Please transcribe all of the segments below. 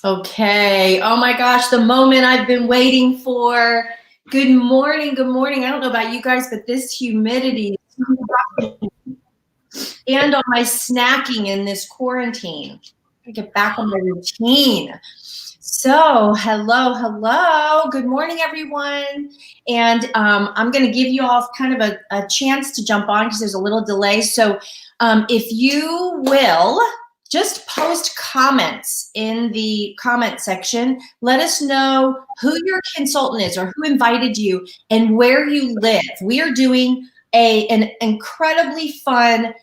Okay. Oh my gosh, the moment I've been waiting for. Good morning. Good morning. I don't know about you guys, but this humidity and on my snacking in this quarantine. I get back on my routine. So, hello. Good morning, everyone. And I'm going to give you all kind of a chance to jump on because there's a little delay. So, if you will, just post comments in the comment section. Let us know who your consultant is or who invited you and where you live. We are doing an incredibly fun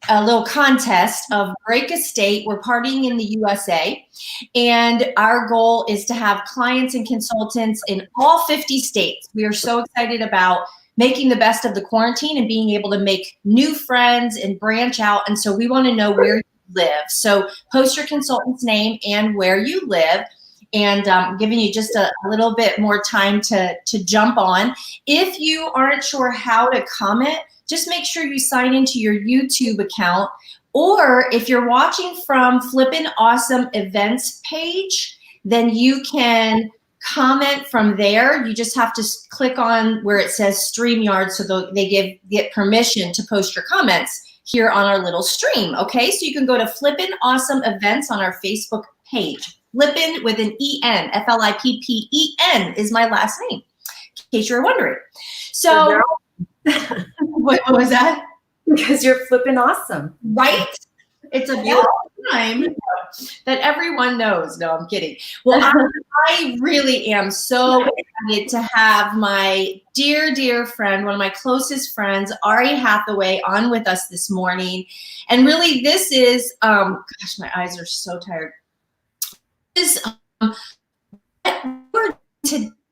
a little contest of Break a State. We're partying in the USA, and our goal is to have clients and consultants in all 50 states. We are so excited about making the best of the quarantine and being able to make new friends and branch out. And so we want to know where you live. So post your consultant's name and where you live. And giving you just a little bit more time to jump on. If you aren't sure how to comment, just make sure you sign into your YouTube account. Or if you're watching from Flippin' Awesome Events page, then you can comment from there. You just have to click on where it says StreamYard so they get permission to post your comments here on our little stream, okay? So you can go to Flippin' Awesome Events on our Facebook page. Flippin' with an E-N, F-L-I-P-P-E-N is my last name, in case you're wondering. So, what was that? Because you're flipping awesome. Right? It's about time that everyone knows. No, I'm kidding. Well, I really am so excited to have my dear friend, one of my closest friends, Ari Hathaway, on with us this morning. And really, this is, gosh, my eyes are so tired.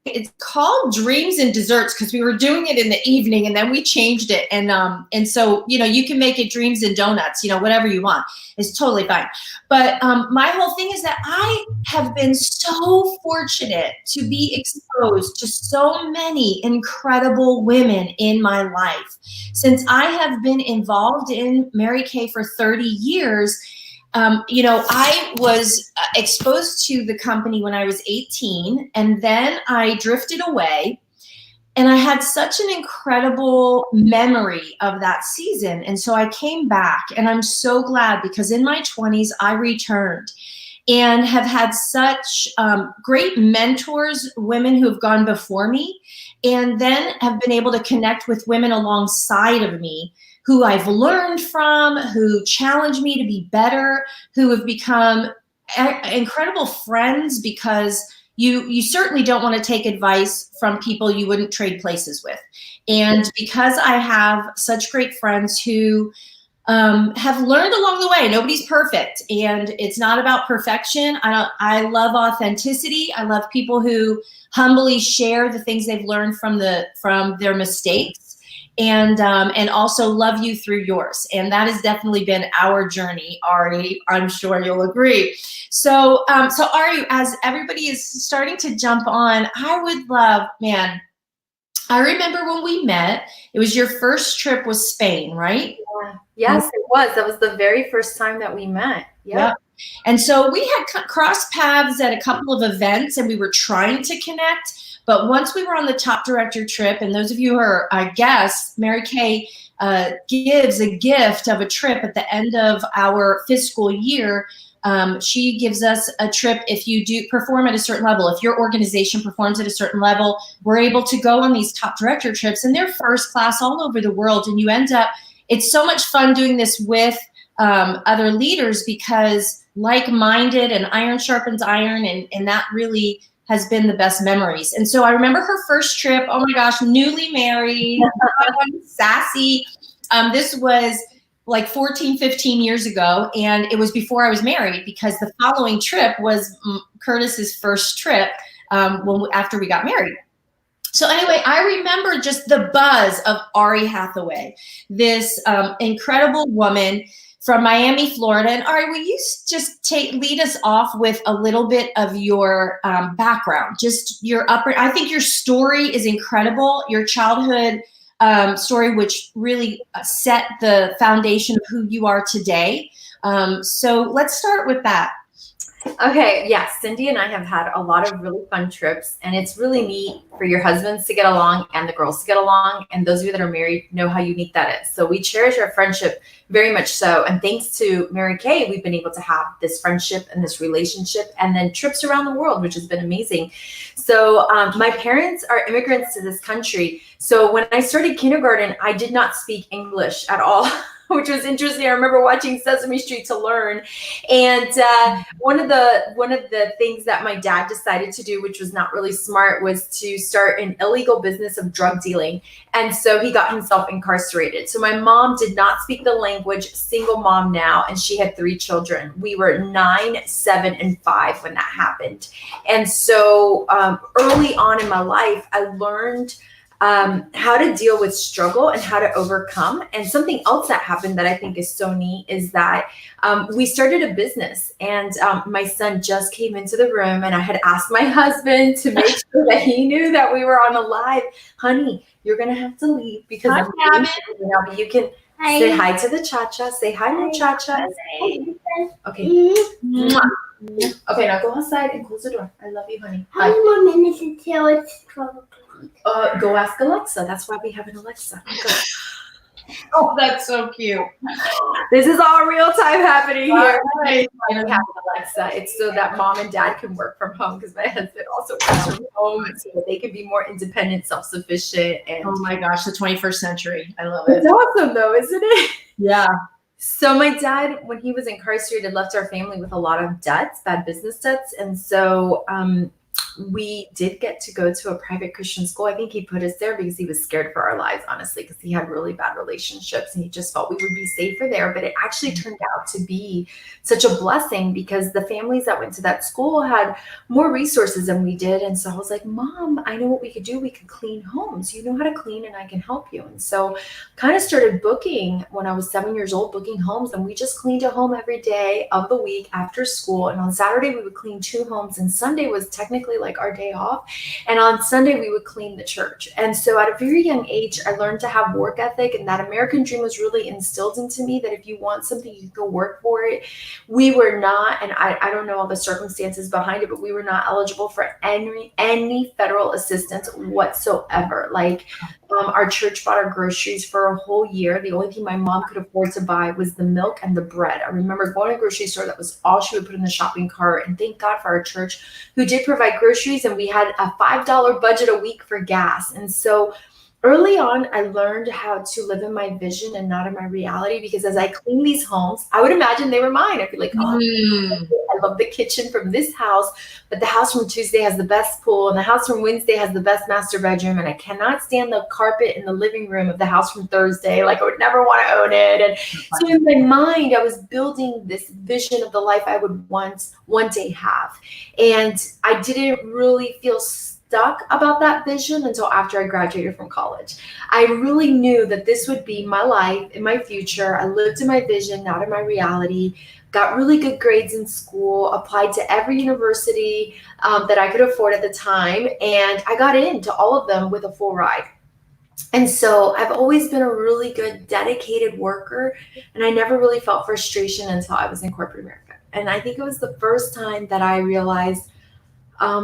It's called Dreams and Desserts because we were doing it in the evening and then we changed it. And so, you can make it Dreams and Donuts, whatever you want. It's totally fine. But my whole thing is that I have been so fortunate to be exposed to so many incredible women in my life. Since I have been involved in Mary Kay for 30 years, I was exposed to the company when I was 18, and then I drifted away, and I had such an incredible memory of that season. And so I came back, and I'm so glad because in my 20s, I returned and have had such great mentors, women who have gone before me, and then have been able to connect with women alongside of me who I've learned from, who challenge me to be better, who have become incredible friends because you certainly don't want to take advice from people you wouldn't trade places with. And because I have such great friends who have learned along the way, nobody's perfect, and it's not about perfection. I love authenticity. I love people who humbly share the things they've learned from their mistakes. And also love you through yours. And that has definitely been our journey, Ari. I'm sure you'll agree. So Ari, as everybody is starting to jump on, I would love, man, I remember when we met, it was your first trip was Spain, right? Yeah. Yes, it was. That was the very first time that we met. Yep. And so we had crossed paths at a couple of events and we were trying to connect. But once we were on the top director trip, and those of you who are, I guess, Mary Kay gives a gift of a trip at the end of our fiscal year. She gives us a trip if you do perform at a certain level. If your organization performs at a certain level, we're able to go on these top director trips, and they're first class all over the world. And you end up, it's so much fun doing this with other leaders because like-minded and iron sharpens iron, and that really has been the best memories. And so I remember her first trip, oh my gosh, newly married, sassy. This was like 14, 15 years ago, and it was before I was married because the following trip was Curtis's first trip after we got married. So anyway, I remember just the buzz of Ari Hathaway, this incredible woman from Miami, Florida. And Ari, will you just lead us off with a little bit of your background, just your I think your story is incredible. Your childhood story, which really set the foundation of who you are today. So let's start with that. Okay, yes, Cindy and I have had a lot of really fun trips, and it's really neat for your husbands to get along and the girls to get along. And those of you that are married know how unique that is. So we cherish our friendship very much so. And thanks to Mary Kay, we've been able to have this friendship and this relationship, and then trips around the world, which has been amazing. So my parents are immigrants to this country. So when I started kindergarten, I did not speak English at all. Which was interesting. I remember watching Sesame Street to learn, and one of the things that my dad decided to do, which was not really smart, was to start an illegal business of drug dealing, and so he got himself incarcerated. So my mom did not speak the language, single mom now, and she had 3 children. We were 9, 7, and 5 when that happened, and so early on in my life, I learned how to deal with struggle and how to overcome. And something else that happened that I think is so neat is that we started a business, and my son just came into the room, and I had asked my husband to make sure that he knew that we were on a live. Honey, you're going to have to leave because I'm now, but you can say hi to the cha-cha. Say hi, muchacha. Okay. Okay, now go outside and close the door. I love you, honey. How many more minutes until it's 12 o'clock? Go ask Alexa. That's why we have an Alexa. Go. Oh, that's so cute. This is all real time happening here. Right. I don't have an Alexa. It's so that mom and dad can work from home, because my husband also works from home, so that they can be more independent, self-sufficient. And Oh my gosh, the 21st century. I love it. it's awesome though, isn't it? Yeah. So my dad, when he was incarcerated, left our family with a lot of debts, bad business debts. And so we did get to go to a private Christian school. I think he put us there because he was scared for our lives, honestly, because he had really bad relationships and he just felt we would be safer there. But it actually turned out to be such a blessing, because the families that went to that school had more resources than we did. And so I was like, Mom, I know what we could do. We could clean homes. You know how to clean, and I can help you. And so kind of started booking when I was 7 years old, booking homes. And we just cleaned a home every day of the week after school. And on Saturday, we would clean 2 homes. And Sunday was technically like our day off. And on Sunday, we would clean the church. And so at a very young age, I learned to have work ethic, and that American dream was really instilled into me, that if you want something, you go work for it. We were not, and I don't know all the circumstances behind it, but we were not eligible for any federal assistance whatsoever. Like our church bought our groceries for a whole year. The only thing my mom could afford to buy was the milk and the bread. I remember going to a grocery store. That was all she would put in the shopping cart. And thank God for our church, who did provide groceries. And we had a $5 budget a week for gas. And so early on, I learned how to live in my vision and not in my reality, because as I clean these homes, I would imagine they were mine. I'd be like, oh, I love the kitchen from this house, but the house from Tuesday has the best pool, and the house from Wednesday has the best master bedroom, and I cannot stand the carpet in the living room of the house from Thursday. Like, I would never want to own it. And so in my mind, I was building this vision of the life I would one day have. And I didn't really feel stuck about that vision until after I graduated from college. I really knew that this would be my life in my future. I lived in my vision, not in my reality. Got really good grades in school, applied to every university that I could afford at the time, and I got into all of them with a full ride. And so I've always been a really good, dedicated worker, and I never really felt frustration until I was in corporate America. And I think it was the first time that I realized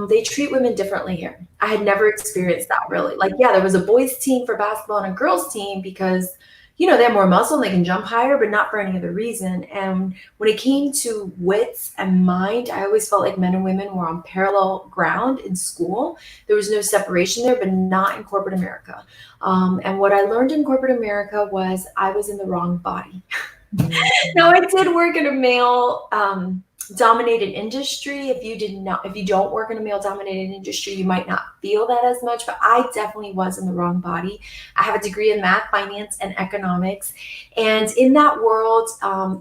they treat women differently here. I had never experienced that, really. Like, yeah, there was a boys team for basketball and a girls team because, you know, they have more muscle and they can jump higher, but not for any other reason. And when it came to wits and mind, I always felt like men and women were on parallel ground in school. There was no separation there, but not in corporate America. And what I learned in corporate America was I was in the wrong body. Now, I did work in a male dominated industry. If you don't work in a male dominated industry, you might not feel that as much, but I definitely was in the wrong body. I have a degree in math, finance, and economics. And in that world,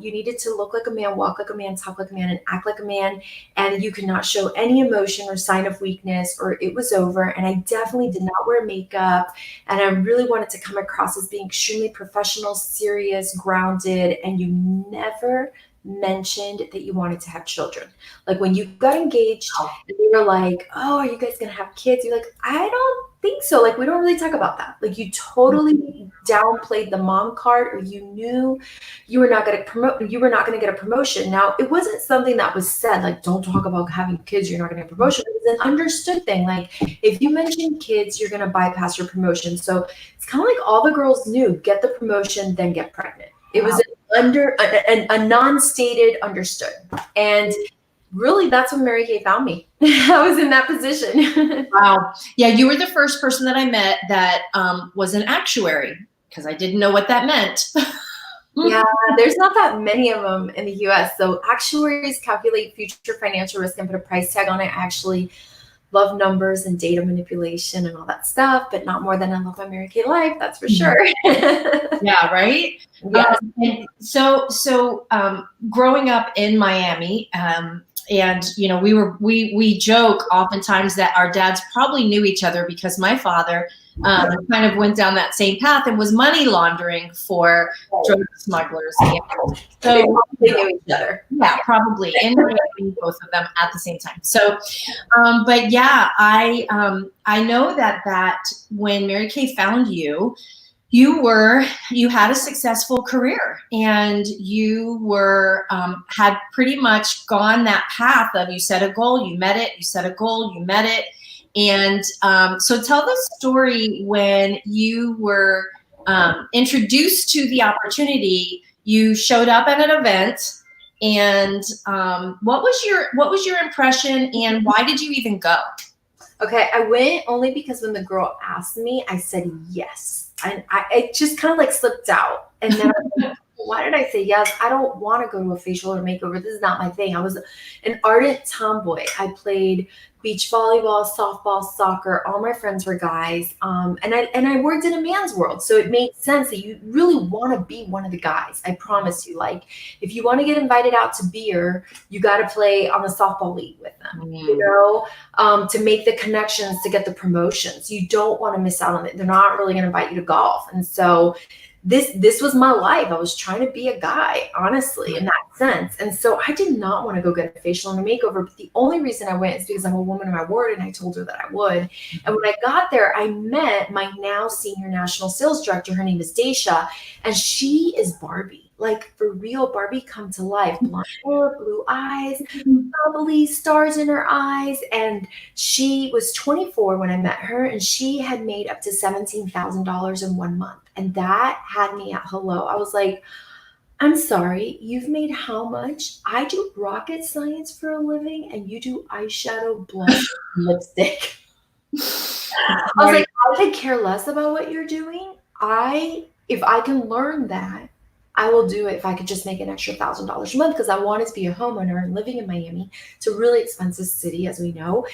you needed to look like a man, walk like a man, talk like a man, and act like a man. And you could not show any emotion or sign of weakness, or it was over. And I definitely did not wear makeup. And I really wanted to come across as being extremely professional, serious, grounded, and you never mentioned that you wanted to have children. Like, when you got engaged, and they were like, oh, are you guys gonna have kids? You're like, I don't think so. Like, we don't really talk about that. Like, you totally downplayed the mom card, or you knew you were not going to promote, you were not going to get a promotion. Now, it wasn't something that was said, like, don't talk about having kids, you're not going to get a promotion. It was an understood thing. Like, if you mention kids, you're going to bypass your promotion. So it's kind of like all the girls knew, get the promotion, then get pregnant. It was a non-stated understood. And really, that's when Mary Kay found me. I was in that position. Wow. Yeah, you were the first person that I met that was an actuary, because I didn't know what that meant. Yeah, there's not that many of them in the US. So actuaries calculate future financial risk and put a price tag on it. I actually love numbers and data manipulation and all that stuff, but not more than I love my Mary Kay life, that's for sure. Yeah, right? Yeah. And so growing up in Miami, and you know, we joke oftentimes that our dads probably knew each other, because my father kind of went down that same path and was money laundering for drug smugglers. And so they knew each other. Yeah, probably, and both of them at the same time. So, but yeah, I know that when Mary Kay found you, you had a successful career, and you were had pretty much gone that path of, you set a goal, you met it, you set a goal, you met it. And so tell the story when you were introduced to the opportunity. You showed up at an event, and what was your impression, and why did you even go? Okay, I went only because when the girl asked me, I said yes. And it just kind of like slipped out. And then I was like, why did I say yes? I don't want to go to a facial or makeover. This is not my thing. I was an ardent tomboy. I played beach volleyball, softball, soccer. All my friends were guys. And I worked in a man's world. So it made sense that you really want to be one of the guys. I promise you. Like, if you want to get invited out to beer, you got to play on the softball league with them, you know, to make the connections, to get the promotions. You don't want to miss out on it. They're not really going to invite you to golf. And so this was my life. I was trying to be a guy, honestly, in that sense. And so I did not want to go get a facial and a makeover. But the only reason I went is because I'm a woman in my word, and I told her that I would. And when I got there, I met my now senior national sales director. Her name is Daisha, and she is Barbie. Like, for real, Barbie come to life. Blonde hair, blue eyes, bubbly, stars in her eyes. And she was 24 when I met her, and she had made up to $17,000 in 1 month. And that had me at hello. I was like, I'm sorry, you've made how much? I do rocket science for a living, and you do eyeshadow, blush, lipstick. I was like, I could care less about what you're doing. If I can learn that, I will do it if I could just make an extra $1,000 a month, because I wanted to be a homeowner and living in Miami. It's a really expensive city, as we know,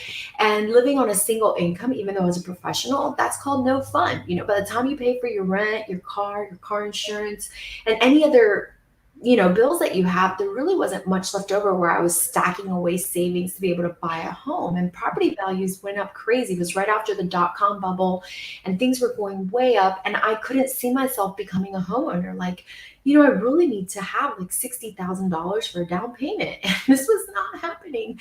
and living on a single income, even though as a professional, that's called no fun. You know, by the time you pay for your rent, your car insurance, and any other, you know, bills that you have, there really wasn't much left over where I was stacking away savings to be able to buy a home. And property values went up crazy. It was right after the dot-com bubble, and things were going way up, and I couldn't see myself becoming a homeowner. Like, you know, I really need to have like $60,000 for a down payment. And this was not happening.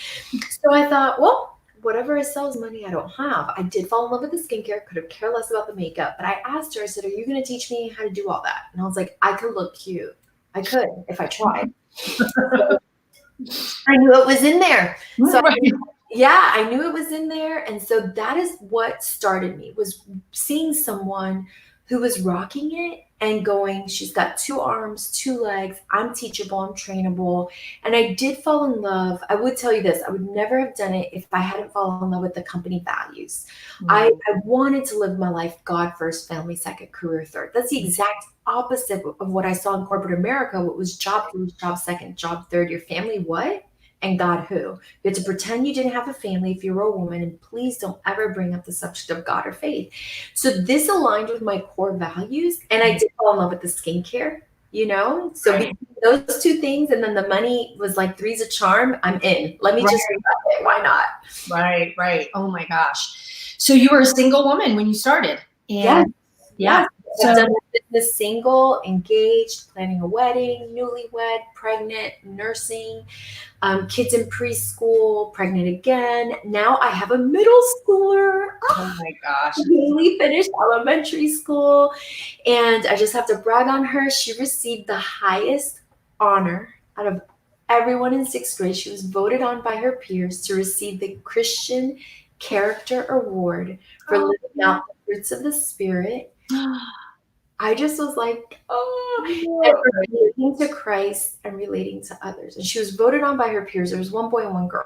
So I thought, well, whatever I sell is money I don't have. I did fall in love with the skincare, could have cared less about the makeup. But I asked her, I said, are you going to teach me how to do all that? And I was like, I could look cute. I could if I tried. I knew it was in there. So I knew it was in there. And so that is what started me, was seeing someone who was rocking it and going, she's got 2 arms, 2 legs. I'm teachable, I'm trainable. And I did fall in love. I would tell you this, I would never have done it if I hadn't fallen in love with the company values. I wanted to live my life God first, family second, career third. That's the exact opposite of what I saw in corporate America. What was job first, job second, job third, your family what? And God who? You had to pretend you didn't have a family if you were a woman, and please don't ever bring up the subject of God or faith. So this aligned with my core values, and I did fall in love with the skincare, you know? So between those 2 things, and then the money was like 3's a charm, I'm in. Let me just grab it. Why not? Right. Oh my gosh. So you were a single woman when you started. And yeah. I've done the business single, engaged, planning a wedding, newlywed, pregnant, nursing, kids in preschool, pregnant again. Now I have a middle schooler. Oh my gosh. Newly finished elementary school. And I just have to brag on her. She received the highest honor out of everyone in 6th grade. She was voted on by her peers to receive the Christian Character Award for living out the fruits of the Spirit. I just was like, and relating to Christ and relating to others. And she was voted on by her peers. There was one boy and one girl.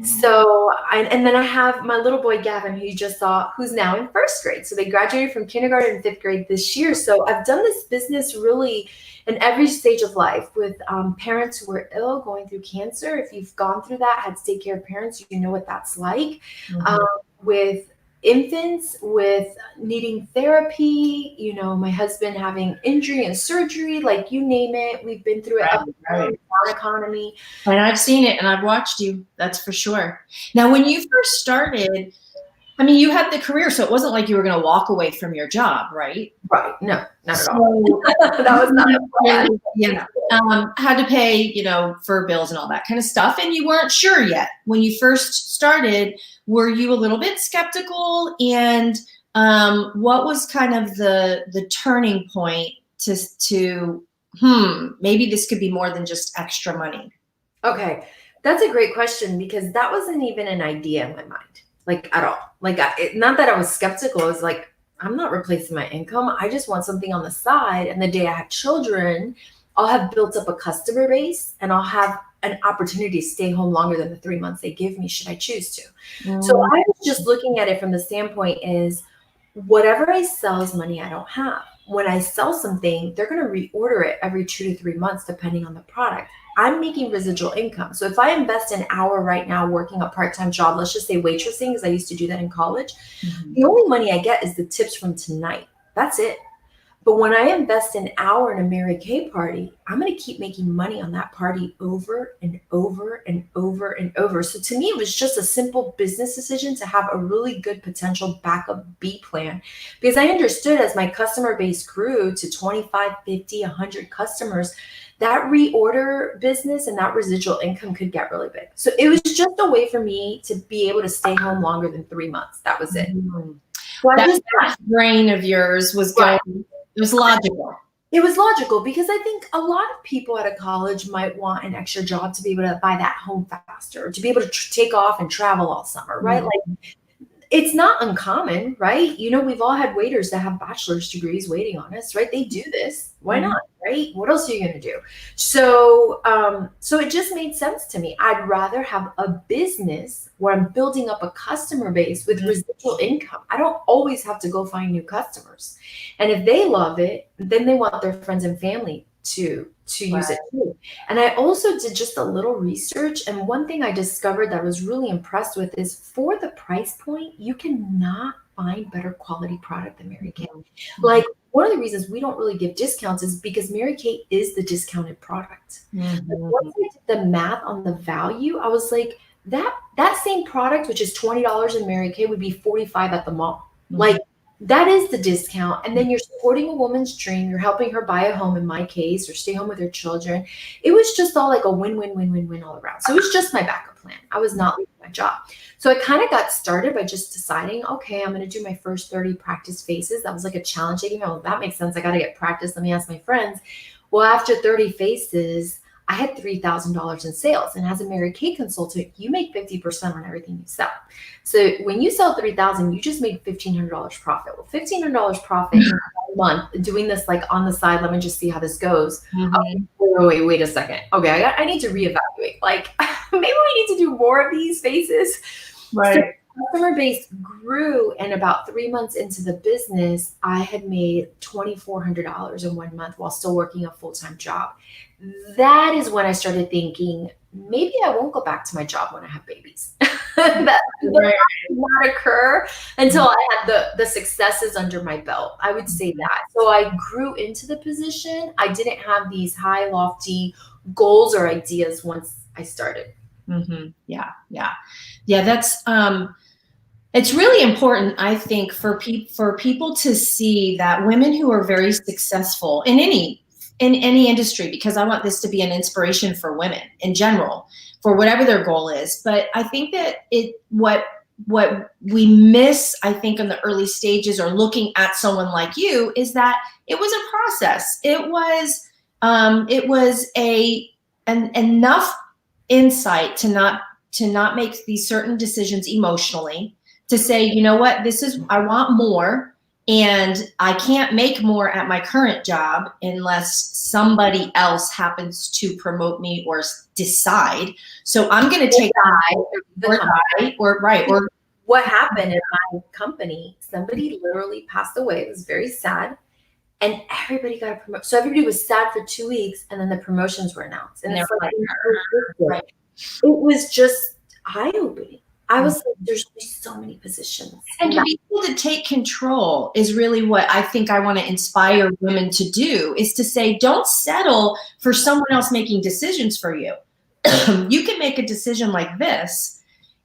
So, and then I have my little boy, Gavin, who you just saw, who's now in 1st grade. So they graduated from kindergarten and 5th grade this year. So I've done this business really in every stage of life with parents who were ill, going through cancer. If you've gone through that, had to take care of parents, you know what that's like. With infants, with needing therapy, you know, my husband having injury and surgery, like you name it, we've been through it. Down economy. And I've seen it and I've watched you, that's for sure. Now, when you first started, I mean, you had the career, so it wasn't like you were going to walk away from your job, right? Right. No, not at all. That was not a plan. Yeah. Had to pay, you know, for bills and all that kind of stuff. And you weren't sure yet. When you first started, were you a little bit skeptical? And what was kind of the turning point to maybe this could be more than just extra money? Okay. That's a great question, because that wasn't even an idea in my mind. Like at all. Like not that I was skeptical. I was like, I'm not replacing my income. I just want something on the side. And the day I have children, I'll have built up a customer base and I'll have an opportunity to stay home longer than the 3 months they give me, should I choose to. So I was just looking at it from the standpoint is whatever I sell is money I don't have. When I sell something, they're going to reorder it every 2 to 3 months, depending on the product. I'm making residual income. So if I invest an hour right now working a part-time job, let's just say waitressing, because I used to do that in college, the only money I get is the tips from tonight. That's it. But when I invest an hour in a Mary Kay party, I'm going to keep making money on that party over and over and over and over. So to me, it was just a simple business decision to have a really good potential backup B plan, because I understood as my customer base grew to 25, 50, 100 customers, that reorder business and that residual income could get really big. So it was just a way for me to be able to stay home longer than 3 months. That was it. So that brain of yours was going, it was logical. It was logical because I think a lot of people out of college might want an extra job to be able to buy that home faster, or to be able to take off and travel all summer, right? Like, it's not uncommon, right? You know, we've all had waiters that have bachelor's degrees waiting on us, right? They do this. Why not, right? What else are you going to do? So, so it just made sense to me. I'd rather have a business where I'm building up a customer base with residual income. I don't always have to go find new customers. And if they love it, then they want their friends and family to use it too. And I also did just a little research. And one thing I discovered that I was really impressed with is, for the price point, you cannot find better quality product than Mary Kay. Like, one of the reasons we don't really give discounts is because Mary Kay is the discounted product. Once I did the math on the value, I was like, that same product, which is $20 in Mary Kay, would be $45 at the mall. Like, that is the discount. And then you're supporting a woman's dream. You're helping her buy a home, in my case, or stay home with her children. It was just all like a win-win-win-win-win all around. So it was just my backup plan. I was not leaving my job. So I kind of got started by just deciding, okay, I'm going to do my first 30 practice faces. That was like a challenge. I well, that makes sense. I got to get practice. Let me ask my friends. Well, after 30 faces, I had $3,000 in sales. And as a Mary Kay consultant, you make 50% on everything you sell. So when you sell $3,000, you just made $1,500 profit. Well, $1,500 profit in a month doing this like on the side. Let me just see how this goes. Wait a second. Okay, I need to reevaluate. Like, maybe we need to do more of these faces. Right. So customer base grew, and about 3 months into the business, I had made $2,400 in 1 month while still working a full-time job. That is when I started thinking, maybe I won't go back to my job when I have babies. That did not occur until I had the successes under my belt. I would say that. So I grew into the position. I didn't have these high, lofty goals or ideas once I started. Yeah. That's It's really important, I think, for people to see that women who are very successful in any industry, because I want this to be an inspiration for women in general, for whatever their goal is. But I think that what we miss, I think, in the early stages or looking at someone like you is that it was a process. It was an enough insight to not make these certain decisions emotionally, to say, you know what, I want more, and I can't make more at my current job unless somebody else happens to promote me or decide. So I'm going to take or what happened in my company, somebody literally passed away. It was very sad. And everybody got a promotion. So everybody was sad for 2 weeks, and then the promotions were announced. And it's like, right. It was just eye-opening. I was like, there's so many positions. And to be able to take control is really what I think I want to inspire women to do, is to say, don't settle for someone else making decisions for you. You can make a decision like this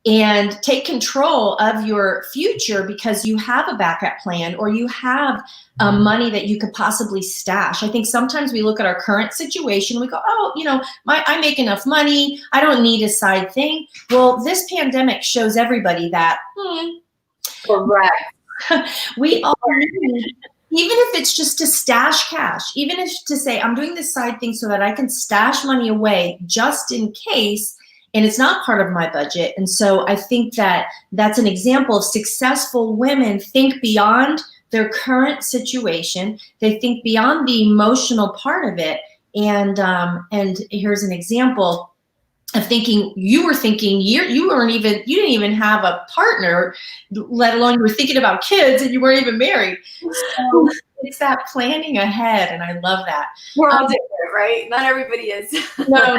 and take control of your future because you have a backup plan, or you have money that you could possibly stash. I think sometimes we look at our current situation, we go, oh, I make enough money, I don't need a side thing. Well, this pandemic shows everybody that, correct. We all need, even if it's just to stash cash, even if to say, I'm doing this side thing so that I can stash money away just in case, and it's not part of my budget. And so I think that that's an example of successful women think beyond their current situation. They think beyond the emotional part of it. And here's an example of thinking, you didn't even have a partner, let alone you were thinking about kids, and you weren't even married. So it's that planning ahead, and I love that. We're all different, right? Not everybody is. No.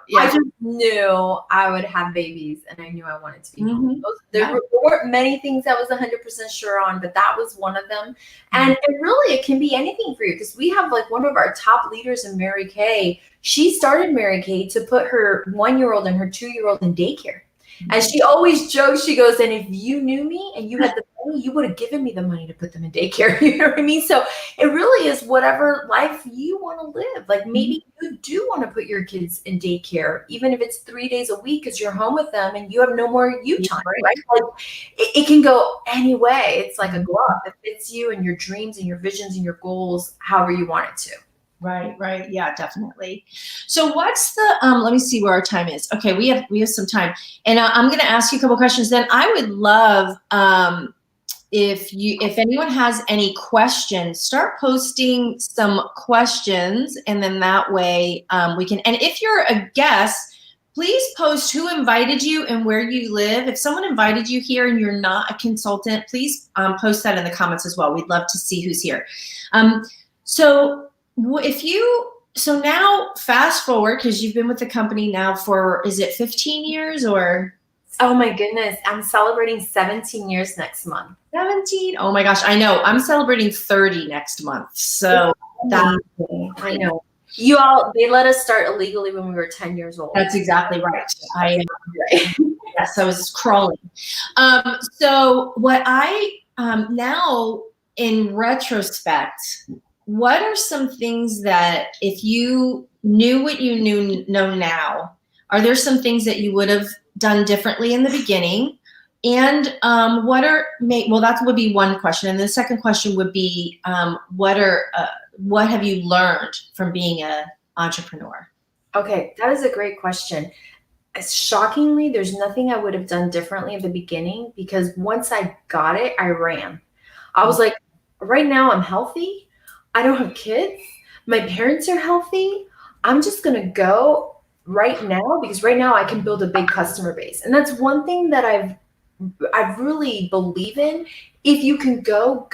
Yeah. I just knew I would have babies, and I knew I wanted to be home. There weren't many things I was 100% sure on, but that was one of them. And it can be anything for you, because we have like one of our top leaders in Mary Kay. She started Mary Kay to put her 1-year-old and her 2-year-old in daycare. And she always jokes, she goes, and if you knew me and you had the money, you would have given me the money to put them in daycare. You know what I mean? So it really is whatever life you want to live. Like maybe you do want to put your kids in daycare, even if it's 3 days a week, because you're home with them and you have no more you time, right? Like it can go any way. It's like a glove that fits you and your dreams and your visions and your goals, however you want it to. Right. Yeah, definitely. So what's the, let me see where our time is. Okay, we have some time. And I'm going to ask you a couple questions. Then I would love, if anyone has any questions, start posting some questions, and then that way we can, and if you're a guest, please post who invited you and where you live. If someone invited you here and you're not a consultant, please post that in the comments as well. We'd love to see who's here. So now fast forward, because you've been with the company now for, is it 15 years or? Oh my goodness. I'm celebrating 17 years next month. 17? Oh my gosh. I know. I'm celebrating 30 next month. So I know. They let us start illegally when we were 10 years old. That's exactly right. Yes, I was crawling. So what now in retrospect, what are some things that if you knew what you know now, are there some things that you would have done differently in the beginning? And that would be one question. And the second question would be, what have you learned from being an entrepreneur? Okay, that is a great question. Shockingly, there's nothing I would have done differently at the beginning, because once I got it, I ran. I was like, right now I'm healthy. I don't have kids. My parents are healthy. I'm just going to go right now, because right now I can build a big customer base. And that's one thing that I really believe in. If you can go.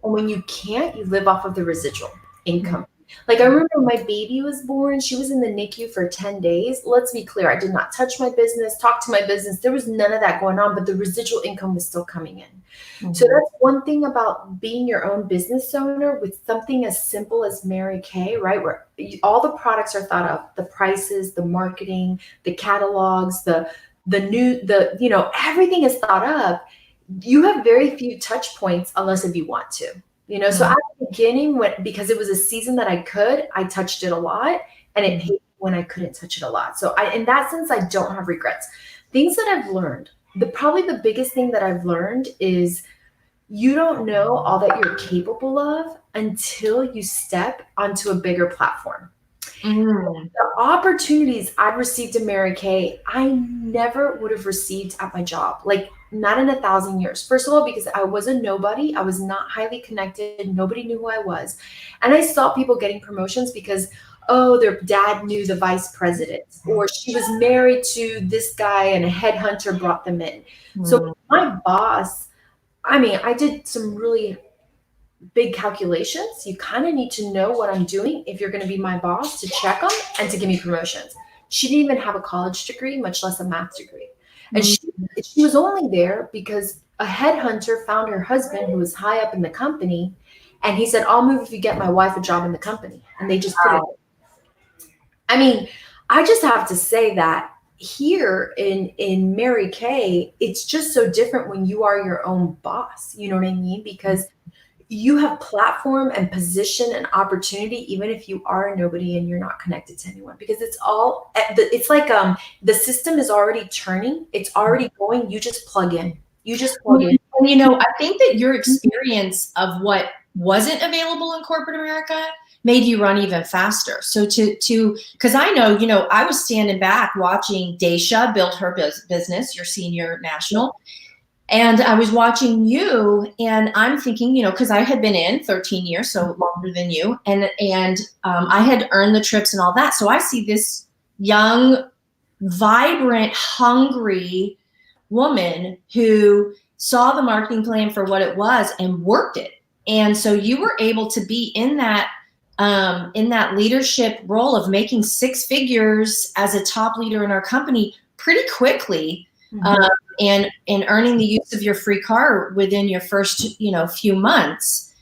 And when you can't, you live off of the residual income. Like I remember when my baby was born, she was in the NICU for 10 days. Let's be clear. I did not touch my business, talk to my business. There was none of that going on, but the residual income was still coming in. Mm-hmm. So that's one thing about being your own business owner with something as simple as Mary Kay, right? Where all the products are thought of, the prices, the marketing, the catalogs, everything is thought of. you have very few touch points unless if you want to, so at the beginning, because it was a season that I touched it a lot, and it paid when I couldn't touch it a lot. So in that sense, I don't have regrets. Things that I've learned, probably the biggest thing that I've learned is you don't know all that you're capable of until you step onto a bigger platform. The opportunities I've received in Mary Kay, I never would have received at my job. Like, not in 1,000 years. First of all, because I was a nobody. I was not highly connected. Nobody knew who I was. And I saw people getting promotions because, their dad knew the vice president, or she was married to this guy and a headhunter brought them in. So my boss, I did some really big calculations. You kind of need to know what I'm doing if you're going to be my boss, to check them and to give me promotions. She didn't even have a college degree, much less a math degree. And she was only there because a headhunter found her husband, who was high up in the company, and he said, "I'll move if you get my wife a job in the company." And they just put it. I just have to say that here in Mary Kay, it's just so different when you are your own boss. You know what I mean? Because you have platform and position and opportunity, even if you are a nobody and you're not connected to anyone, because it's like the system is already turning. It's already going. You just plug in. And, I think that your experience of what wasn't available in corporate America made you run even faster. So because I know, I was standing back watching Daisha build her business, your senior national. And I was watching you, and I'm thinking, because I had been in 13 years, so longer than you, and I had earned the trips and all that. So I see this young, vibrant, hungry woman who saw the marketing plan for what it was and worked it. And so you were able to be in that leadership role of making 6 figures as a top leader in our company pretty quickly. And earning the use of your free car within your first, few months.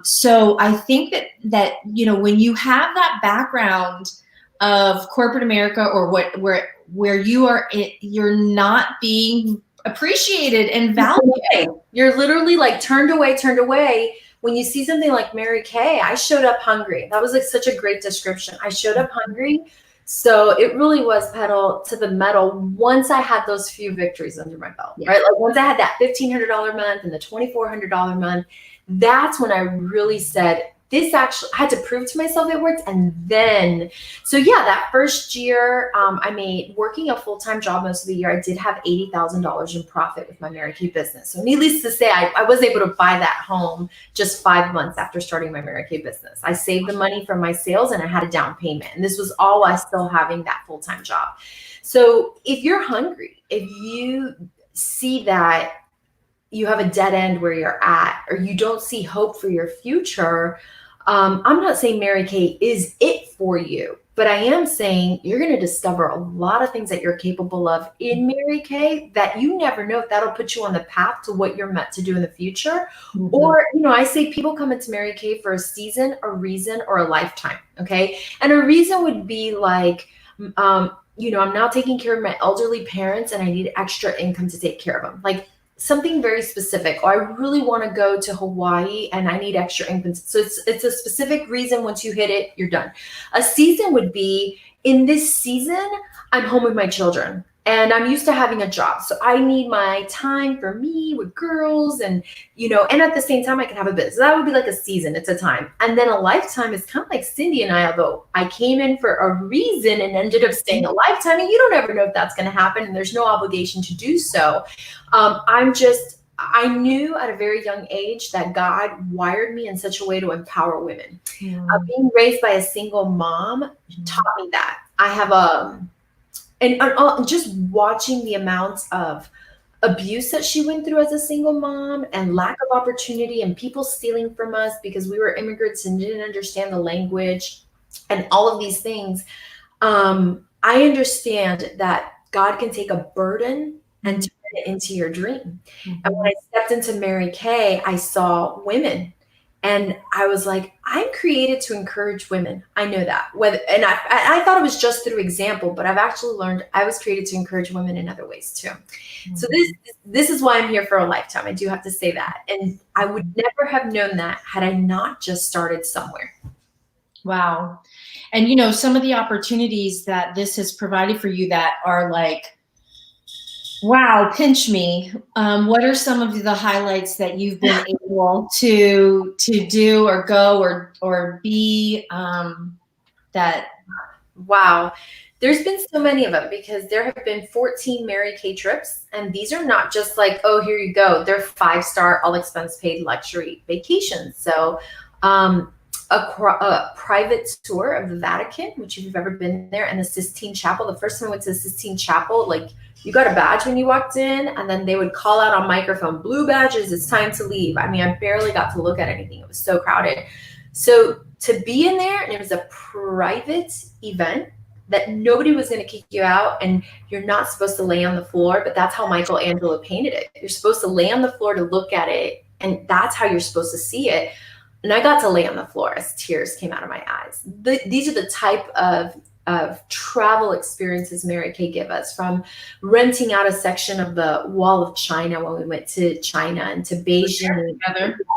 So I think that when you have that background of corporate America, or where you're not being appreciated and valued. You're literally like turned away. When you see something like Mary Kay, I showed up hungry. That was like such a great description. I showed up hungry. So it really was pedal to the metal once I had those few victories under my belt, right? Like once I had that $1,500 month and the $2,400 month, that's when I really said, this actually, I had to prove to myself it worked. And then, so yeah, that first year, I made, working a full-time job most of the year, I did have $80,000 in profit with my Mary Kay business. So needless to say, I was able to buy that home just 5 months after starting my Mary Kay business. I saved the money from my sales and I had a down payment. And this was all while still having that full-time job. So if you're hungry, if you see that you have a dead end where you're at, or you don't see hope for your future, I'm not saying Mary Kay is it for you, but I am saying you're going to discover a lot of things that you're capable of in Mary Kay that you never know if that'll put you on the path to what you're meant to do in the future. Or, I say people come into Mary Kay for a season, a reason, or a lifetime. Okay. And a reason would be like, I'm now taking care of my elderly parents and I need extra income to take care of them. Like, something very specific. Or I really want to go to Hawaii and I need extra income. So it's a specific reason. Once you hit it, you're done. A season would be, in this season, I'm home with my children and I'm used to having a job. So I need my time for me with girls and, and at the same time I can have a business. That would be like a season. It's a time. And then a lifetime is kind of like Cindy and I, although I came in for a reason and ended up staying a lifetime, and you don't ever know if that's going to happen and there's no obligation to do so. I knew at a very young age that God wired me in such a way to empower women. Being raised by a single mom taught me that. I have and just watching the amounts of abuse that she went through as a single mom and lack of opportunity and people stealing from us because we were immigrants and didn't understand the language and all of these things. I understand that God can take a burden and turn it into your dream. And when I stepped into Mary Kay, I saw women And I was like, I'm created to encourage women. I know that. I thought it was just through example, but I've actually learned I was created to encourage women in other ways too. Mm-hmm. So this is why I'm here for a lifetime. I do have to say that. And I would never have known that had I not just started somewhere. Wow. And, you know, some of the opportunities that this has provided for you that are like, wow, pinch me. What are some of the highlights that you've been able to do or go or be that? Wow. There's been so many of them because there have been 14 Mary Kay trips. And these are not just like, oh, here you go. They're 5-star, all expense paid luxury vacations. So a private tour of the Vatican, which if you've ever been there, and the Sistine Chapel. The first time I went to the Sistine Chapel, like you got a badge when you walked in, and then they would call out on microphone, blue badges, it's time to leave. I mean, I barely got to look at anything. It was so crowded. So to be in there, and it was a private event that nobody was going to kick you out, and you're not supposed to lay on the floor, but that's how Michelangelo painted it. You're supposed to lay on the floor to look at it, and that's how you're supposed to see it. And I got to lay on the floor as tears came out of my eyes. These are the type of travel experiences Mary Kay give us, from renting out a section of the Wall of China when we went to China and to Beijing.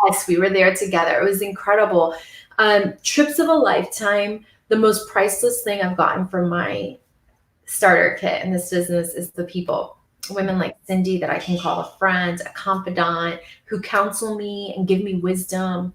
Yes, we were there together. It was incredible. Trips of a lifetime. The most priceless thing I've gotten from my starter kit in this business is the people. Women like Cindy that I can call a friend, a confidant, who counsel me and give me wisdom.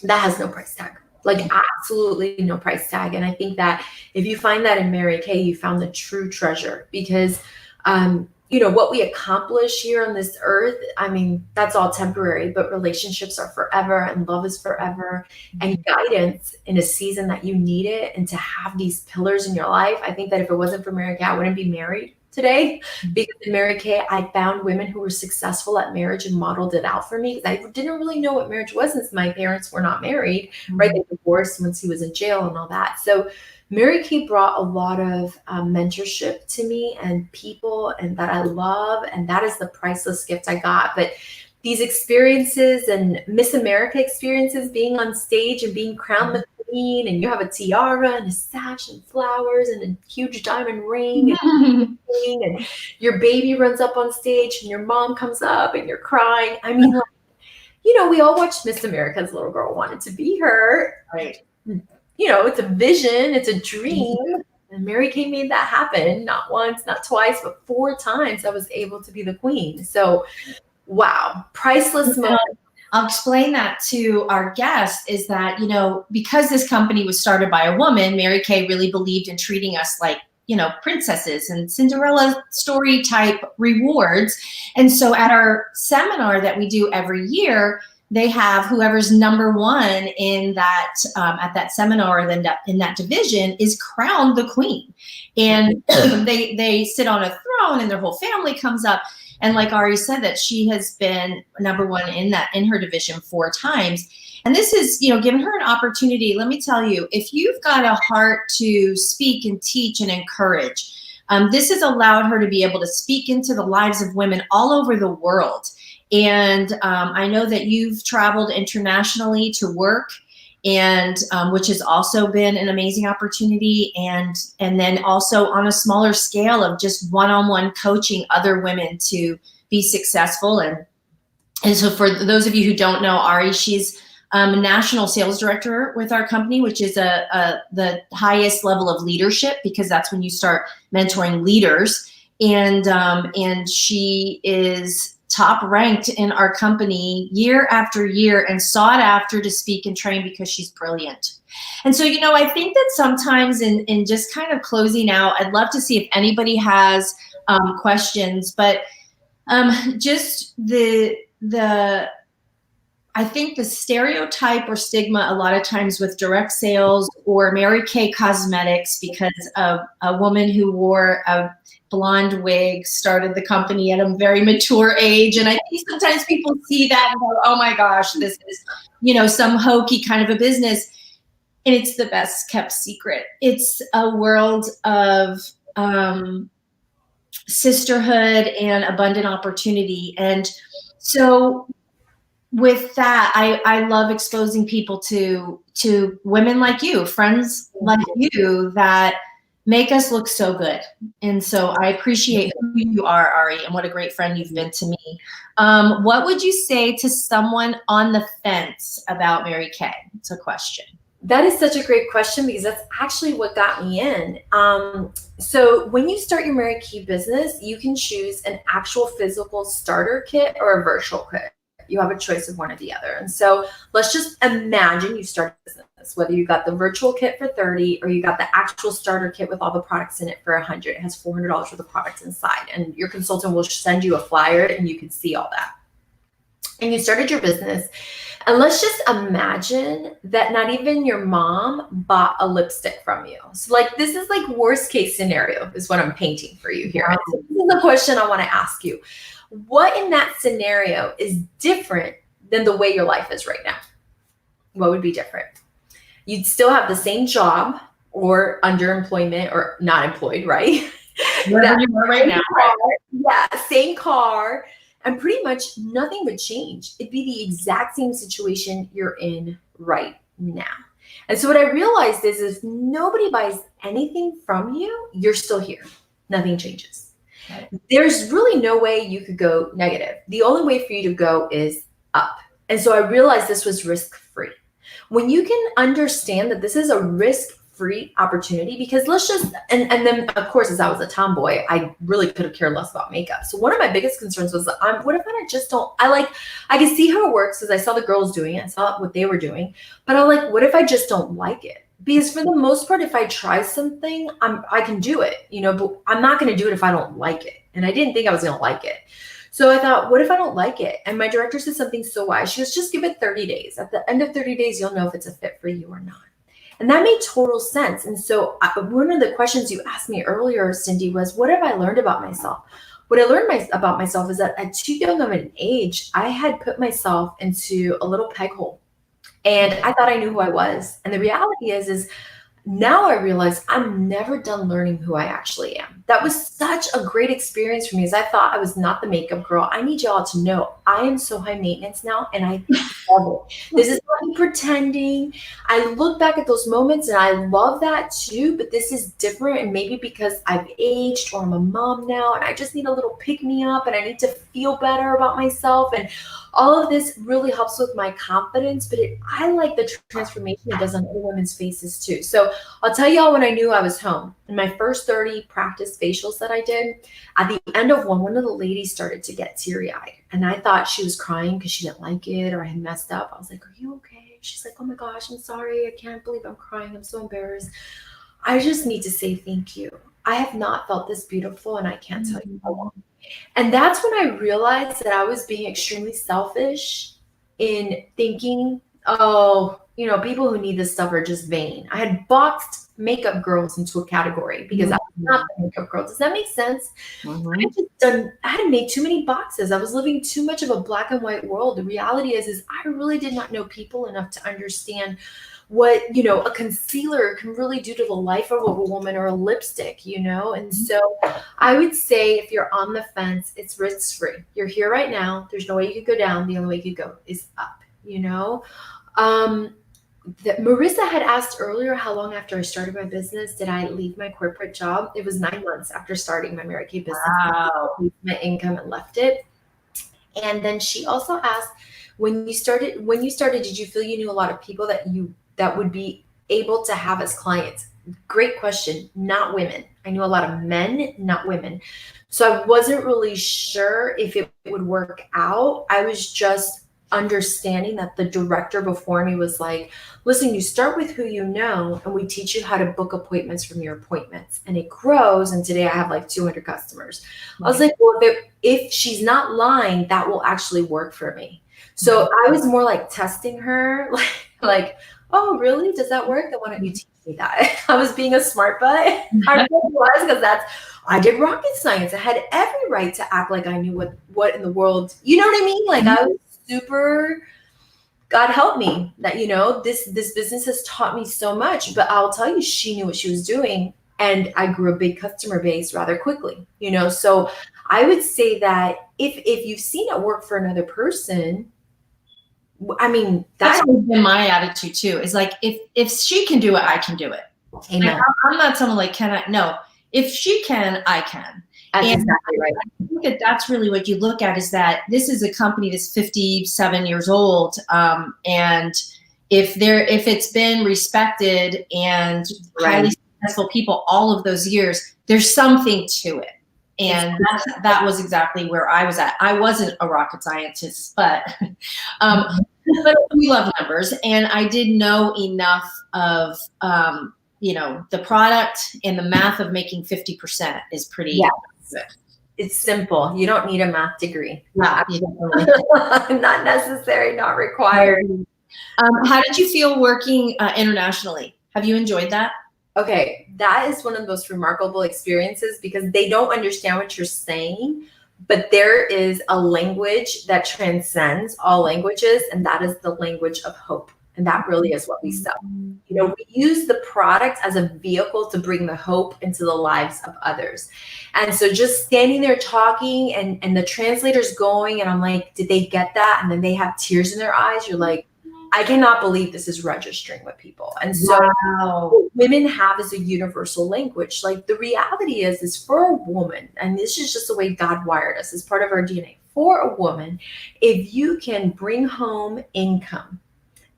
That has no price tag, like absolutely no price tag. And I think that if you find that in Mary Kay, you found the true treasure, because, you know, what we accomplish here on this earth, I mean, that's all temporary, but relationships are forever and love is forever, and guidance in a season that you need it. And to have these pillars in your life, I think that if it wasn't for Mary Kay, I wouldn't be married today, because in Mary Kay, I found women who were successful at marriage and modeled it out for me. I didn't really know what marriage was since my parents were not married, right? They divorced once he was in jail and all that. So Mary Kay brought a lot of mentorship to me and people, and that I love. And that is the priceless gift I got. But these experiences and Miss America experiences, being on stage and being crowned the queen, and you have a tiara and a sash and flowers and a huge diamond ring, and your baby runs up on stage and your mom comes up and you're crying. I mean, like, you know, we all watched Miss America as a little girl, wanted to be her. Right. You know, it's a vision, it's a dream. And Mary Kay made that happen, not once, not twice, but 4 times I was able to be the queen. So, wow, priceless moment. I'll explain that to our guests, is that, you know, because this company was started by a woman, Mary Kay really believed in treating us like, you know, princesses and Cinderella story type rewards. And so at our seminar that we do every year, they have whoever's number one in that at that seminar, or then in that division, is crowned the queen. And they sit on a throne and their whole family comes up. And like Ari said, that she has been number one in her division 4 times. And this is, you know, given her an opportunity. Let me tell you, if you've got a heart to speak and teach and encourage, this has allowed her to be able to speak into the lives of women all over the world. And I know that you've traveled internationally to work, and which has also been an amazing opportunity. And then also on a smaller scale of just one-on-one coaching other women to be successful. And so for those of you who don't know Ari, she's a national sales director with our company, which is the highest level of leadership, because that's when you start mentoring leaders. And she is top ranked in our company year after year and sought after to speak and train because she's brilliant. And so, you know, I think that sometimes in just kind of closing out, I'd love to see if anybody has questions, but just I think the stereotype or stigma a lot of times with direct sales or Mary Kay Cosmetics, because of a woman who wore a blonde wig, started the company at a very mature age. And I think sometimes people see that and go, oh my gosh, this is, you know, some hokey kind of a business. And it's the best kept secret. It's a world of sisterhood and abundant opportunity. And so with that, I love exposing people to women like you, friends like you that make us look so good. And so I appreciate who you are, Ari, and what a great friend you've been to me. What would you say to someone on the fence about Mary Kay? It's a question. That is such a great question because that's actually what got me in. So when you start your Mary Kay business, you can choose an actual physical starter kit or a virtual kit. You have a choice of one or the other. And so let's just imagine you start a business, whether you got the virtual kit for 30 or you got the actual starter kit with all the products in it for 100. It has $400 worth of products inside, and your consultant will send you a flyer and you can see all that. And you started your business. And let's just imagine that not even your mom bought a lipstick from you. So like, this is like worst case scenario is what I'm painting for you here. Wow. So this is the question I want to ask you. What in that scenario is different than the way your life is right now? What would be different? You'd still have the same job or underemployment or not employed, right? Wherever you are right now. Right? Yeah, same car. And pretty much nothing would change. It'd be the exact same situation you're in right now. And so what I realized is if nobody buys anything from you, you're still here. Nothing changes. Right. There's really no way you could go negative. The only way for you to go is up. And so I realized this was risk-free. When you can understand that this is a risk-free opportunity, because let's just, and then of course, as I was a tomboy, I really could have cared less about makeup. So one of my biggest concerns was, what if I just don't, I can see how it works because I saw the girls doing it, I saw what they were doing, but I'm like, what if I just don't like it? Because for the most part, if I try something, I can do it, but I'm not going to do it if I don't like it. And I didn't think I was going to like it. So I thought, what if I don't like it? And my director said something so wise. She goes, just give it 30 days. At the end of 30 days, you'll know if it's a fit for you or not. And that made total sense. And so one of the questions you asked me earlier, Cindy, was what have I learned about myself? What I learned about myself is that at too young of an age, I had put myself into a little peg hole. And I thought I knew who I was. And the reality is now I realize I'm never done learning who I actually am. That was such a great experience for me, as I thought I was not the makeup girl. I need y'all to know I am so high maintenance now, and I love it. This is not me pretending. I look back at those moments and I love that too, but this is different. And maybe because I've aged or I'm a mom now and I just need a little pick me up and I need to feel better about myself. And all of this really helps with my confidence, but I like the transformation it does on other women's faces too. So I'll tell y'all when I knew I was home. In my first 30 practice facials that I did, at the end of one of the ladies started to get teary-eyed. And I thought she was crying because she didn't like it or I had messed up. I was like, are you okay? She's like, oh my gosh, I'm sorry. I can't believe I'm crying. I'm so embarrassed. I just need to say thank you. I have not felt this beautiful and I can't tell you how long. And that's when I realized that I was being extremely selfish in thinking, people who need this stuff are just vain. I had boxed makeup girls into a category because I was not the makeup girl. Does that make sense? I had made too many boxes. I was living too much of a black and white world. The reality is I really did not know people enough to understand what, a concealer can really do to the life of a woman or a lipstick, And so I would say if you're on the fence, it's risk-free. You're here right now. There's no way you could go down. The only way you could go is up, Marissa had asked earlier, how long after I started my business did I leave my corporate job? It was 9 months after starting my Mary Kay business. Wow. I my income and left it. And then she also asked, when you started, did you feel you knew a lot of people that would be able to have as clients? Great question. Not women. I knew a lot of men, not women. So I wasn't really sure if it would work out. I was just understanding that the director before me was like, listen, you start with who you know, and we teach you how to book appointments from your appointments, and it grows. And today I have like 200 customers. I was like, well, if she's not lying, that will actually work for me. So I was more like testing her, like, oh, really? Does that work? Then why don't you teach me that? I was being a smart butt. I really was, because I did rocket science. I had every right to act like I knew what in the world, you know what I mean? Like I was super, God help me that, this business has taught me so much, but I'll tell you, she knew what she was doing. And I grew a big customer base rather quickly, So I would say that if you've seen it work for another person, I mean, That's always been my attitude too. Is like, if she can do it, I can do it. Amen. Like, I'm not someone like, can I? No, if she can, I can. That's And exactly right. I think that that's really what you look at, is that this is a company that's 57 years old, and if it's been respected and highly successful people all of those years, there's something to it. And that was exactly where I was at. I wasn't a rocket scientist, but but we love numbers, and I did know enough of the product, and the math of making 50% is pretty good. It's simple. You don't need a math degree. Yeah, Not necessary, not required. How did you feel working internationally? Have you enjoyed that? Okay, that is one of the most remarkable experiences, because they don't understand what you're saying, but there is a language that transcends all languages, and that is the language of hope. And that really is what we sell. You know, we use the product as a vehicle to bring the hope into the lives of others. And so just standing there talking, and the translator's going, and I'm like, did they get that? And then they have tears in their eyes. You're like, I cannot believe this is registering with people. And so what women have is a universal language. Like, the reality is for a woman, and this is just the way God wired us as part of our DNA, for a woman, if you can bring home income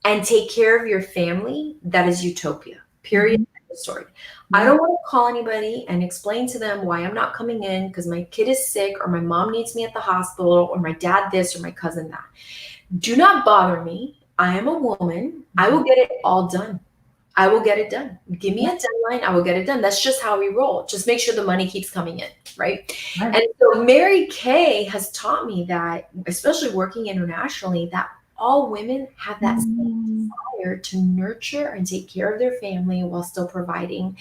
and take care of your family, that is utopia. Period. End of story. I don't want to call anybody and explain to them why I'm not coming in because my kid is sick, or my mom needs me at the hospital, or my dad this, or my cousin that. Do not bother me. I am a woman. I will get it all done. I will get it done. Give me a deadline. I will get it done. That's just how we roll. Just make sure the money keeps coming in, right? And so Mary Kay has taught me that, especially working internationally, that all women have that same desire to nurture and take care of their family while still providing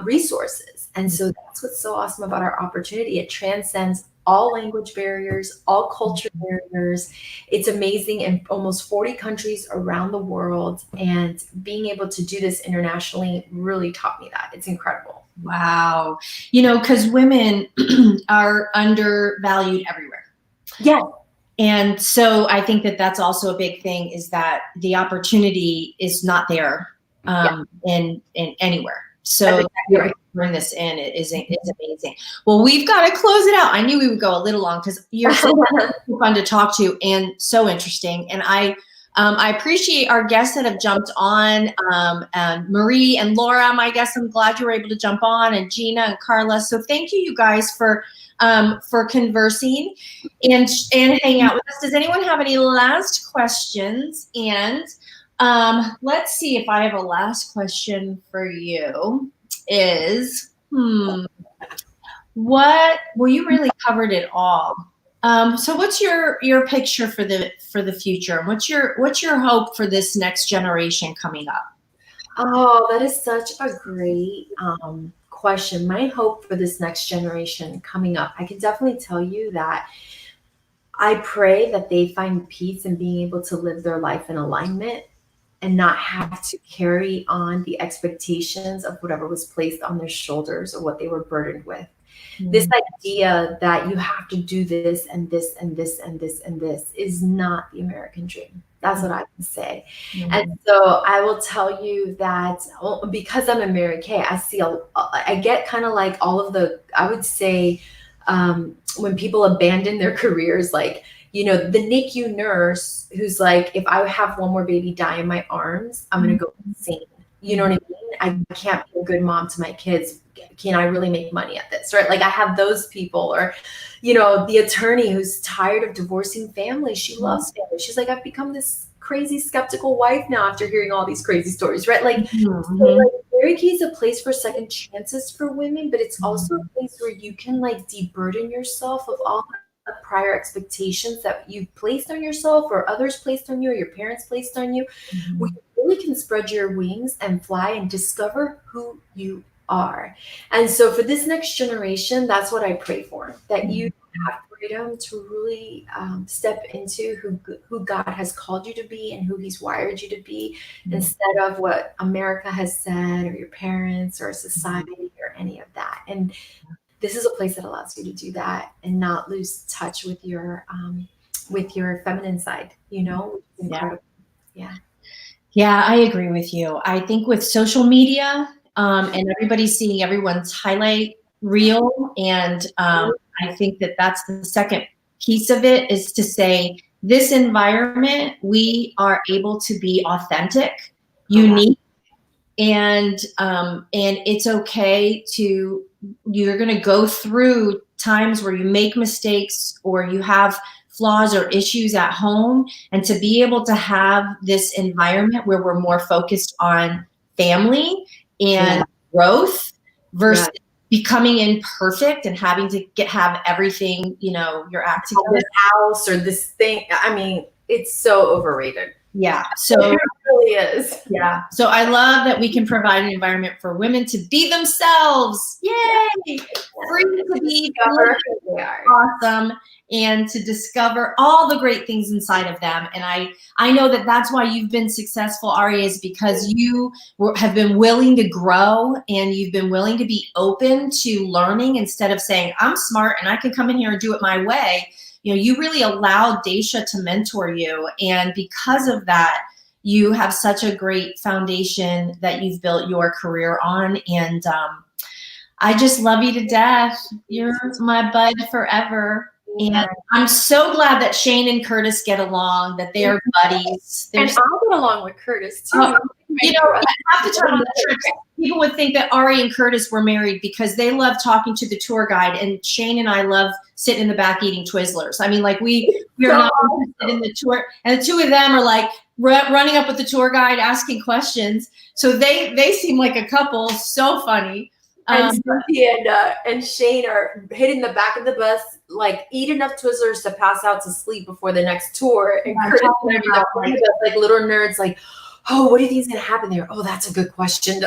resources. And so that's what's so awesome about our opportunity. It transcends all language barriers, all culture barriers. It's amazing, in almost 40 countries around the world. And being able to do this internationally really taught me that. It's incredible. Wow. Because women are undervalued everywhere. Yeah. And so I think that that's also a big thing, is that the opportunity is not there in anywhere. So bring this in, it's amazing. Well, we've got to close it out. I knew we would go a little long because you're so fun to talk to and so interesting. And I appreciate our guests that have jumped on, and Marie and Laura, my guests. I'm glad you were able to jump on, and Gina and Carla. So thank you guys for conversing and hanging out with us. Does anyone have any last questions? And let's see if I have a last question for you. Is well, you really covered it all. So what's your picture for the future? What's your hope for this next generation coming up? Oh, that is such a great question. My hope for this next generation coming up, I can definitely tell you that I pray that they find peace in being able to live their life in alignment and not have to carry on the expectations of whatever was placed on their shoulders or what they were burdened with. This idea that you have to do this and this and this and this and this is not the American dream. That's what I can say. And so I will tell you that because I'm a Mary Kay, I get kind of like all of the, I would say, when people abandon their careers, like, the NICU nurse who's like, if I have one more baby die in my arms, I'm going to go insane. You know what I mean? I can't be a good mom to my kids. Can I really make money at this? Right? Like, I have those people. Or, the attorney who's tired of divorcing families. She loves family. She's like, I've become this crazy skeptical wife now after hearing all these crazy stories, right? Like, so, like, Mary Kay is a place for second chances for women, but it's also a place where you can like deburden yourself of all the prior expectations that you placed on yourself, or others placed on you, or your parents placed on you. Where you really can spread your wings and fly and discover who you are. And so for this next generation, that's what I pray for, that you have freedom to really step into who God has called you to be and who he's wired you to be, instead of what America has said, or your parents, or society, or any of that. And this is a place that allows you to do that and not lose touch with your with your feminine side, you know, which is incredible. Yeah. Yeah, I agree with you. I think with social media and everybody seeing everyone's highlight reel, and I think that that's the second piece of it, is to say this environment, we are able to be authentic, unique, and it's okay to, you're going to go through times where you make mistakes or you have flaws or issues at home, and to be able to have this environment where we're more focused on family and growth versus becoming imperfect and having to have everything, you know, your act together. This house or this thing. I mean, it's so overrated. Yeah. So it really is. Yeah. So I love that we can provide an environment for women to be themselves. Yay! Free to be awesome, and to discover all the great things inside of them. And I know that that's why you've been successful, Ari, is because you have been willing to grow, and you've been willing to be open to learning instead of saying, I'm smart and I can come in here and do it my way. You know, you really allowed Daisha to mentor you. And because of that, you have such a great foundation that you've built your career on. And I just love you to death. You're my bud forever. And I'm so glad that Shane and Curtis get along, that they are buddies. And I'll get along with Curtis too. You know, I have to talk about the trips. People would think that Ari and Curtis were married because they love talking to the tour guide, and Shane and I love sitting in the back eating Twizzlers. I mean, like we're not interested in the tour, and the two of them are like running up with the tour guide, asking questions. So they seem like a couple. So funny. And Cynthia and Shane are hitting the back of the bus, like eat enough Twizzlers to pass out to sleep before the next tour. And Curtis like little nerds, like, oh, what do you think is going to happen there? Oh, that's a good question.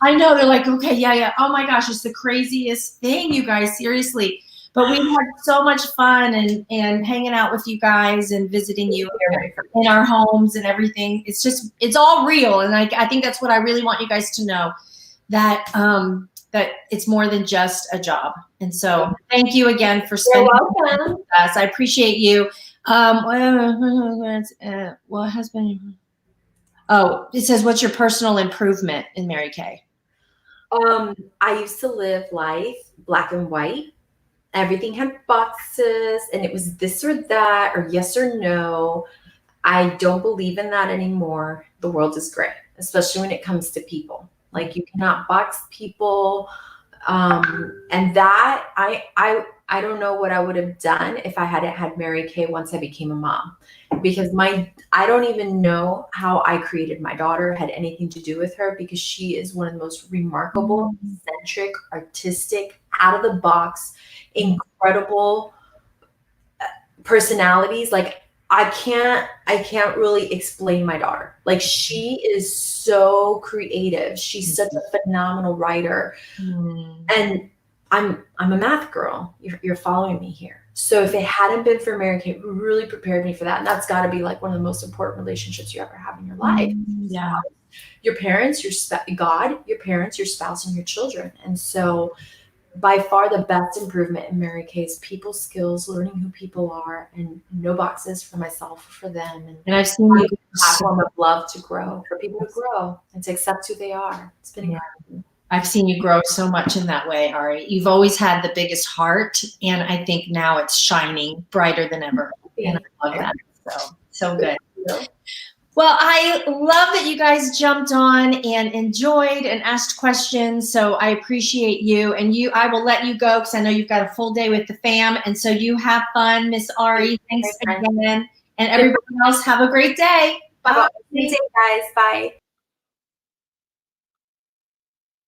I know. They're like, okay, yeah. Oh my gosh, it's the craziest thing, you guys, seriously. But we had so much fun and hanging out with you guys and visiting you in our homes and everything. It's all real. And I think that's what I really want you guys to know, that that it's more than just a job. And so thank you again for spending time with us. I appreciate you. What has been? Oh, it says, what's your personal improvement in Mary Kay? I used to live life black and white. Everything had boxes, and it was this or that, or yes or no. I don't believe in that anymore. The world is gray, especially when it comes to people. Like, you cannot box people. And that I don't know what I would have done if I hadn't had Mary Kay once I became a mom, because I don't even know how I created my daughter had anything to do with her, because she is one of the most remarkable, eccentric, artistic, out of the box, incredible personalities. Like, I can't really explain my daughter. Like, she is so creative. She's such a phenomenal writer. And I'm a math girl. You're following me here. So if it hadn't been for Mary Kay, who really prepared me for that, and that's got to be like one of the most important relationships you ever have in your life. Yeah. Your parents, God, your parents, your spouse, and your children. And so by far the best improvement in Mary Kay's people skills, learning who people are, and no boxes for myself or for them. And I've seen you platform of love to grow, for people to grow and to accept who they are. It's been incredible. I've seen you grow so much in that way, Ari. You've always had the biggest heart, and I think now it's shining brighter than ever. And I love that. So good. Well, I love that you guys jumped on and enjoyed and asked questions. So I appreciate you. And I will let you go because I know you've got a full day with the fam. And so you have fun, Miss Ari. Thanks again. And everybody else, have a great day. Bye. Have a great day, guys. Bye.